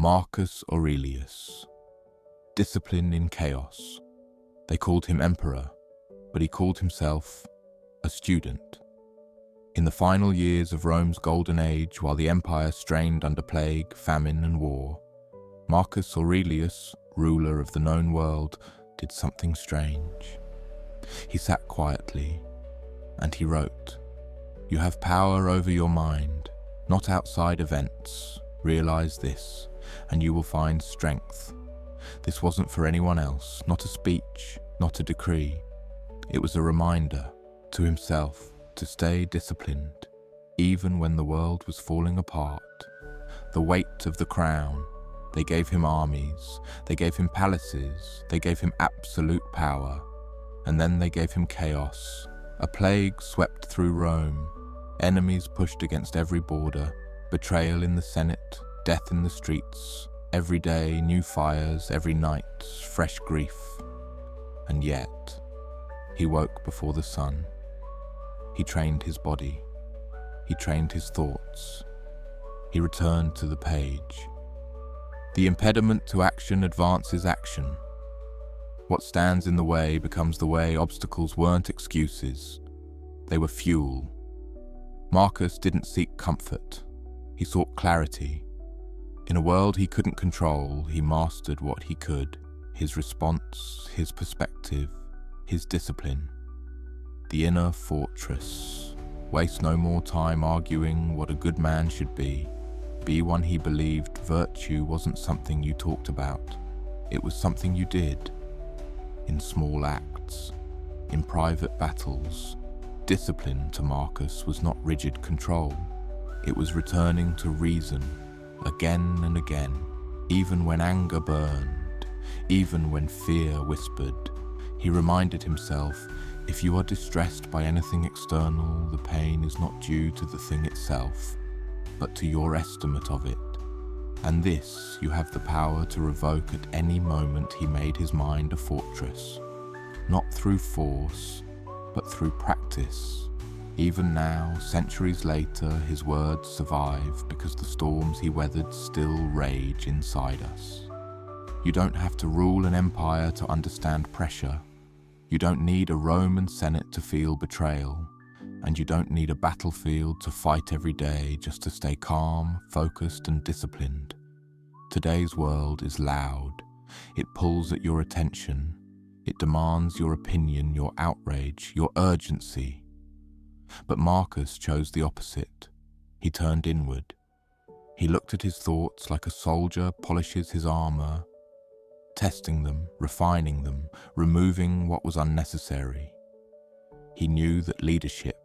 Marcus Aurelius. Discipline in chaos. They called him emperor, but he called himself a student. In the final years of Rome's golden age, while the empire strained under plague, famine, and war, Marcus Aurelius, ruler of the known world, did something strange. He sat quietly, and he wrote, "You have power over your mind, not outside events. Realize this, and you will find strength." This wasn't for anyone else, not a speech, not a decree. It was a reminder to himself to stay disciplined, even when the world was falling apart. The weight of the crown. They gave him armies, they gave him palaces, they gave him absolute power, and then they gave him chaos. A plague swept through Rome, enemies pushed against every border, betrayal in the Senate, death in the streets, every day new fires, every night fresh grief. And yet, he woke before the sun. He trained his body, he trained his thoughts, he returned to the page. The impediment to action advances action. What stands in the way becomes the way. Obstacles weren't excuses, they were fuel. Marcus didn't seek comfort, he sought clarity. In a world he couldn't control, he mastered what he could, his response, his perspective, his discipline. The inner fortress. Waste no more time arguing what a good man should be. Be one he believed. Virtue wasn't something you talked about, it was something you did. In small acts, in private battles. Discipline to Marcus was not rigid control, it was returning to reason, again and again, even when anger burned, even when fear whispered. He reminded himself, if you are distressed by anything external, the pain is not due to the thing itself, but to your estimate of it. And this you have the power to revoke at any moment. He made his mind a fortress, not through force, but through practice. Even now, centuries later, his words survive because the storms he weathered still rage inside us. You don't have to rule an empire to understand pressure. You don't need a Roman Senate to feel betrayal. And you don't need a battlefield to fight every day just to stay calm, focused, and disciplined. Today's world is loud. It pulls at your attention. It demands your opinion, your outrage, your urgency. But Marcus chose the opposite. He turned inward. He looked at his thoughts like a soldier polishes his armor, testing them, refining them, removing what was unnecessary. He knew that leadership,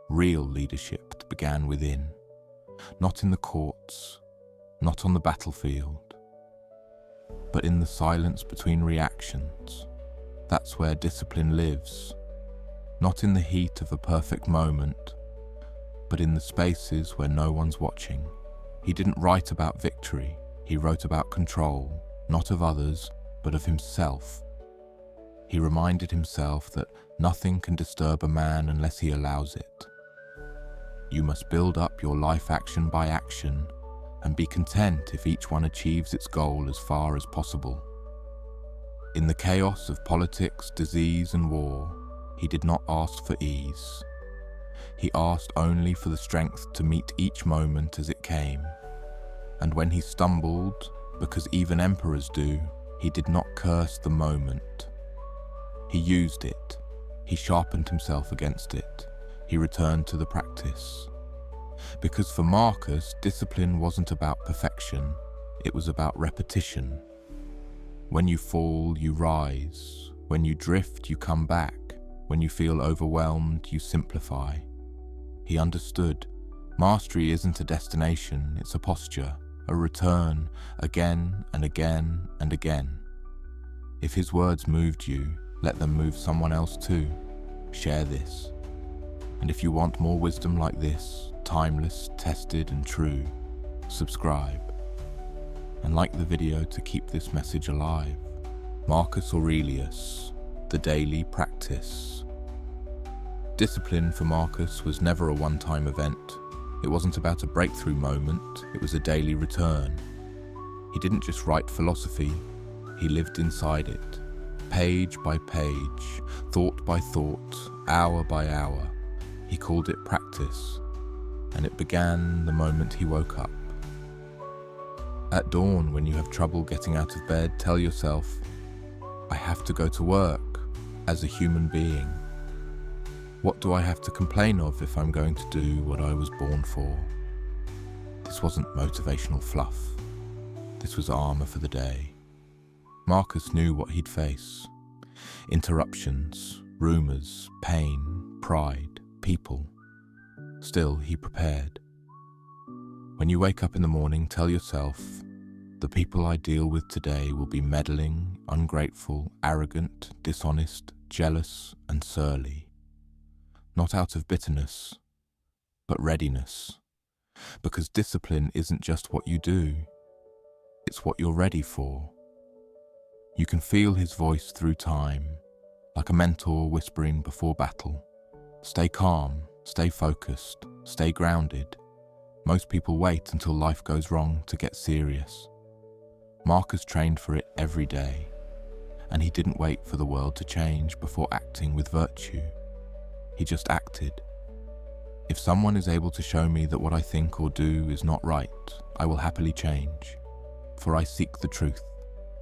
real leadership, began within, not in the courts, not on the battlefield, but in the silence between reactions. That's where discipline lives, not in the heat of a perfect moment, but in the spaces where no one's watching. He didn't write about victory, he wrote about control, not of others, but of himself. He reminded himself that nothing can disturb a man unless he allows it. You must build up your life action by action and be content if each one achieves its goal as far as possible. In the chaos of politics, disease, and war, he did not ask for ease. He asked only for the strength to meet each moment as it came. And when he stumbled, because even emperors do, he did not curse the moment. He used it. He sharpened himself against it. He returned to the practice. Because for Marcus, discipline wasn't about perfection, it was about repetition. When you fall, you rise. When you drift, you come back. When you feel overwhelmed, you simplify. He understood. Mastery isn't a destination, it's a posture, a return, again and again and again. If his words moved you, let them move someone else too. Share this. And if you want more wisdom like this, timeless, tested, and true, subscribe. And like the video to keep this message alive. Marcus Aurelius, the daily practice. Discipline for Marcus was never a one-time event. It wasn't about a breakthrough moment, it was a daily return. He didn't just write philosophy, he lived inside it. Page by page, thought by thought, hour by hour. He called it practice, and it began the moment he woke up. At dawn, when you have trouble getting out of bed, tell yourself, I have to go to work as a human being. What do I have to complain of if I'm going to do what I was born for? This wasn't motivational fluff. This was armor for the day. Marcus knew what he'd face. Interruptions, rumors, pain, pride, people. Still, he prepared. When you wake up in the morning, tell yourself, the people I deal with today will be meddling, ungrateful, arrogant, dishonest, jealous, and surly. Not out of bitterness, but readiness. Because discipline isn't just what you do, it's what you're ready for. You can feel his voice through time, like a mentor whispering before battle. Stay calm, stay focused, stay grounded. Most people wait until life goes wrong to get serious. Marcus trained for it every day, and he didn't wait for the world to change before acting with virtue. He just acted. If someone is able to show me that what I think or do is not right, I will happily change, for I seek the truth,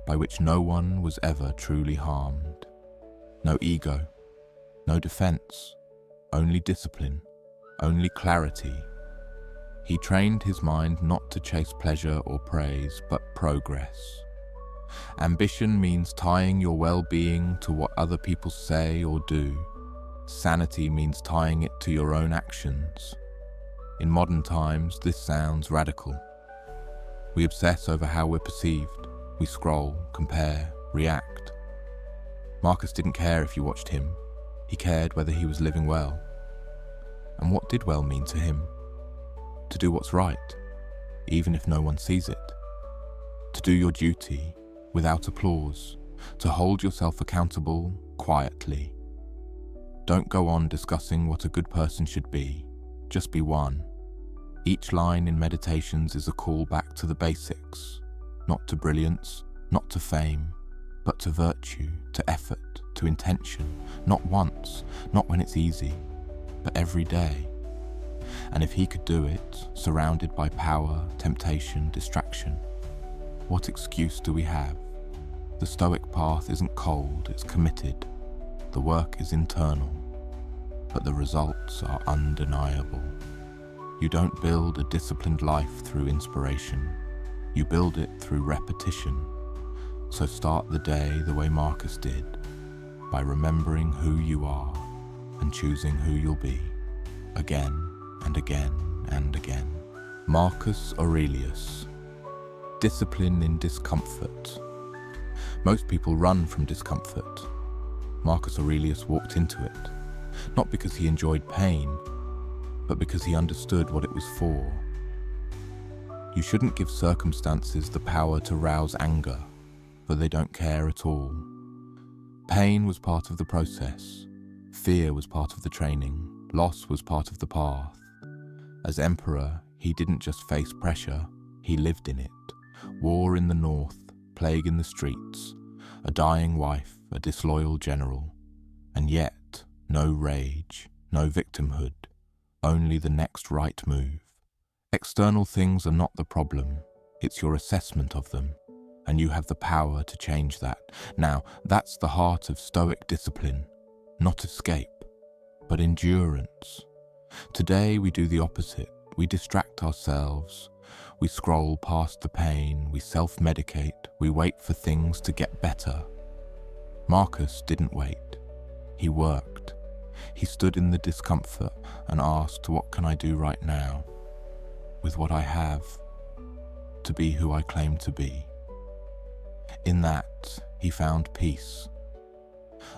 by which no one was ever truly harmed. No ego, no defense, only discipline, only clarity. He trained his mind not to chase pleasure or praise, but progress. Ambition means tying your well-being to what other people say or do. Sanity means tying it to your own actions. In modern times, this sounds radical. We obsess over how we're perceived. We scroll, compare, react. Marcus didn't care if you watched him. He cared whether he was living well. And what did well mean to him? To do what's right, even if no one sees it. To do your duty without applause. To hold yourself accountable quietly. Don't go on discussing what a good person should be. Just be one. Each line in Meditations is a call back to the basics. Not to brilliance, not to fame, but to virtue, to effort, to intention. Not once, not when it's easy, but every day. And if he could do it, surrounded by power, temptation, distraction, what excuse do we have? The Stoic path isn't cold, it's committed. The work is internal, but the results are undeniable. You don't build a disciplined life through inspiration. You build it through repetition. So start the day the way Marcus did, by remembering who you are and choosing who you'll be, again and again and again. Marcus Aurelius. Discipline in discomfort. Most people run from discomfort. Marcus Aurelius walked into it, not because he enjoyed pain, but because he understood what it was for. You shouldn't give circumstances the power to rouse anger, for they don't care at all. Pain was part of the process. Fear was part of the training. Loss was part of the path. As emperor, he didn't just face pressure, he lived in it. War in the north, plague in the streets, a dying wife, a disloyal general. And yet, no rage, no victimhood, only the next right move. External things are not the problem, it's your assessment of them, and you have the power to change that. Now, that's the heart of Stoic discipline, not escape, but endurance. Today we do the opposite. We distract ourselves, we scroll past the pain, we self-medicate, we wait for things to get better. Marcus didn't wait. He worked. He stood in the discomfort and asked, what can I do right now, with what I have, to be who I claim to be? In that, he found peace,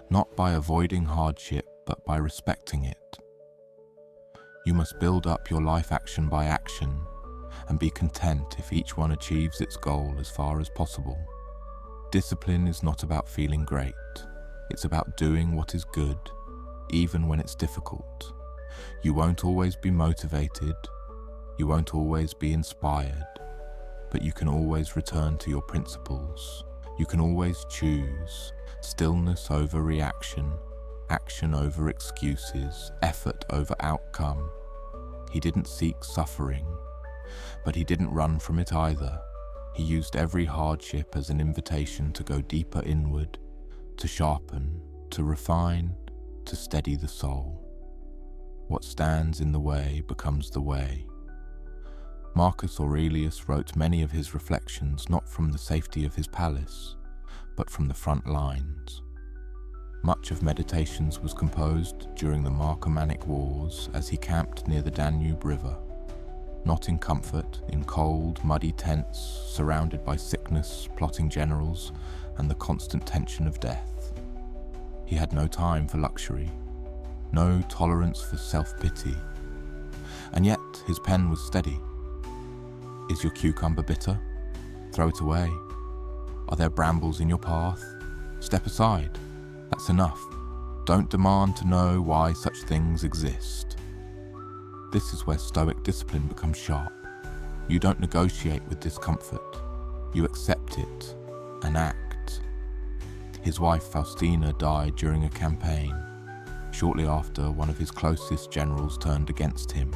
not by avoiding hardship, but by respecting it. You must build up your life action by action, and be content if each one achieves its goal as far as possible. Discipline is not about feeling great, it's about doing what is good, even when it's difficult. You won't always be motivated, you won't always be inspired, But you can always return to your principles. You can always choose stillness over reaction, action over excuses, effort over outcome. He didn't seek suffering, but he didn't run from it either. He used every hardship as an invitation to go deeper inward, to sharpen, to refine, to steady the soul. What stands in the way becomes the way. Marcus Aurelius wrote many of his reflections not from the safety of his palace, but from the front lines. Much of Meditations was composed during the Marcomannic Wars as he camped near the Danube River, not in comfort, in cold, muddy tents, surrounded by sickness, plotting generals, and the constant tension of death. He had no time for luxury, no tolerance for self-pity, and yet his pen was steady. Is your cucumber bitter? Throw it away. Are there brambles in your path? Step aside. That's enough. Don't demand to know why such things exist. This is where Stoic discipline becomes sharp. You don't negotiate with discomfort. You accept it and act. His wife Faustina died during a campaign. Shortly after, one of his closest generals turned against him.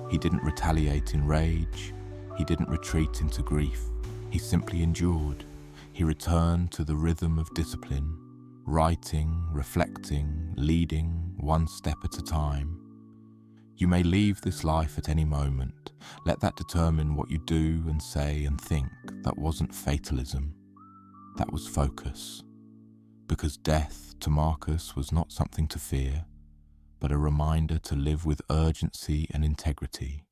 He didn't retaliate in rage. He didn't retreat into grief. He simply endured. He returned to the rhythm of discipline, writing, reflecting, leading, one step at a time. You may leave this life at any moment. Let that determine what you do and say and think. That wasn't fatalism. That was focus. Because death, to Marcus, was not something to fear, but a reminder to live with urgency and integrity,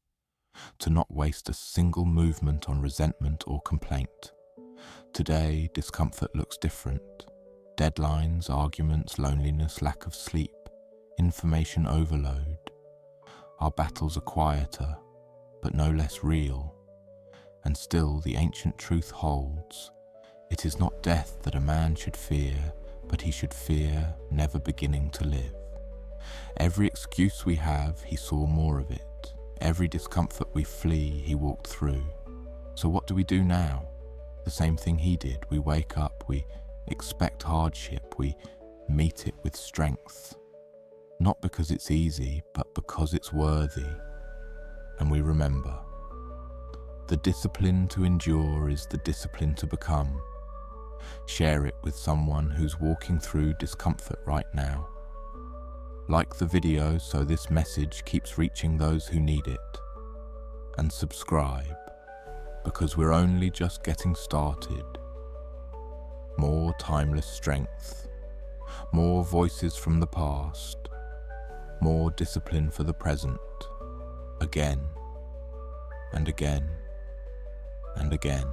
to not waste a single movement on resentment or complaint. Today, discomfort looks different. Deadlines, arguments, loneliness, lack of sleep, information overload. Our battles are quieter, but no less real. And still the ancient truth holds. It is not death that a man should fear, but he should fear never beginning to live. Every excuse we have, he saw more of it. Every discomfort we flee, he walked through. So what do we do now? The same thing he did. We wake up, we expect hardship, we meet it with strength. Not because it's easy, but because it's worthy. And we remember. The discipline to endure is the discipline to become. Share it with someone who's walking through discomfort right now. Like the video so this message keeps reaching those who need it. And subscribe, because we're only just getting started. More timeless strength, more voices from the past, more discipline for the present, again and again and again.